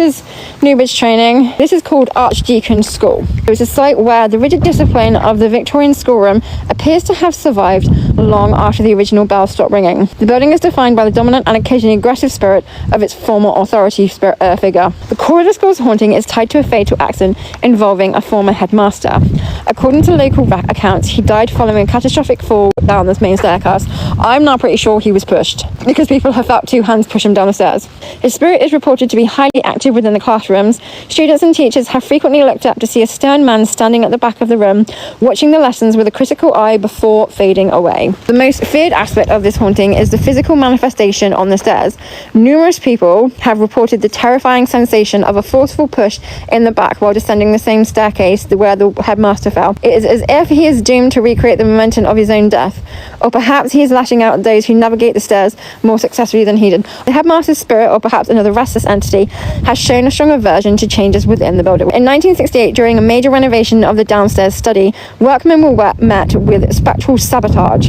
his newbridge training. This is called Archdeacon School. It was a site where the rigid discipline of the Victorian schoolroom appears to have survived long after the original bell stopped ringing. The building is defined by the dominant and occasionally aggressive spirit of its former authority figure. The core of the school's haunting is tied to a fatal accident involving a former headmaster. According to local accounts, he died following a catastrophic fall down this main staircase. I'm now pretty sure he was pushed, because people have felt two hands push him down the stairs. His spirit is reported to be highly active within the classrooms. Students and teachers have frequently looked up to see a stern man standing at the back of the room, watching the lessons with a critical eye before fading away. The most feared aspect of this haunting is the physical manifestation on the stairs. Numerous people have reported the terrifying sensation of a forceful push in the back while descending the same staircase where the headmaster fell. It is as if he is doomed to recreate the momentum of his own death, or perhaps he is lashing out at those who navigate the stairs more successfully than he did. The headmaster's spirit, or perhaps another restless entity, has shown a strong aversion to changes within the building. In 1968, during a major renovation of the downstairs study, workmen were met with spectral sabotage.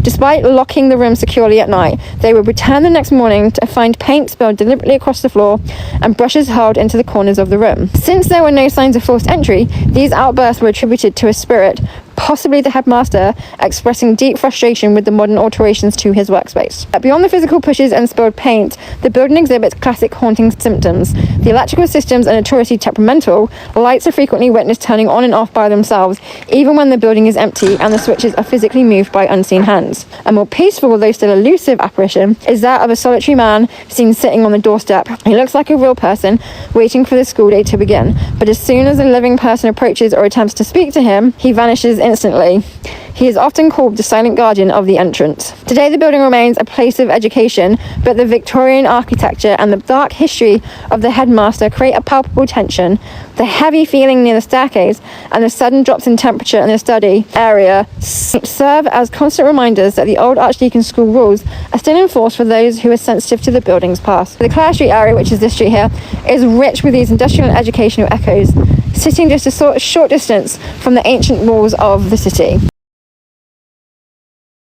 Despite locking the room securely at night, they would return the next morning to find paint spilled deliberately across the floor and brushes hurled into the corners of the room. Since there were no signs of forced entry, these outbursts were attributed to a spirit, possibly the headmaster, expressing deep frustration with the modern alterations to his workspace. Beyond the physical pushes and spilled paint, the building exhibits classic haunting symptoms. The electrical systems are notoriously temperamental. Lights are frequently witnessed turning on and off by themselves, even when the building is empty and the switches are physically moved by unseen hands. A more peaceful, though still elusive, apparition is that of a solitary man seen sitting on the doorstep. He looks like a real person, waiting for the school day to begin, but as soon as a living person approaches or attempts to speak to him, he vanishes instantly. He is often called the silent guardian of the entrance. Today the building remains a place of education, but the Victorian architecture and the dark history of the headmaster create a palpable tension. The heavy feeling near the staircase and the sudden drops in temperature in the study area serve as constant reminders that the old Archdeacon School rules are still in force for those who are sensitive to the building's past. The Clare Street area, which is this street here, is rich with these industrial and educational echoes, sitting just a short distance from the ancient walls of the city.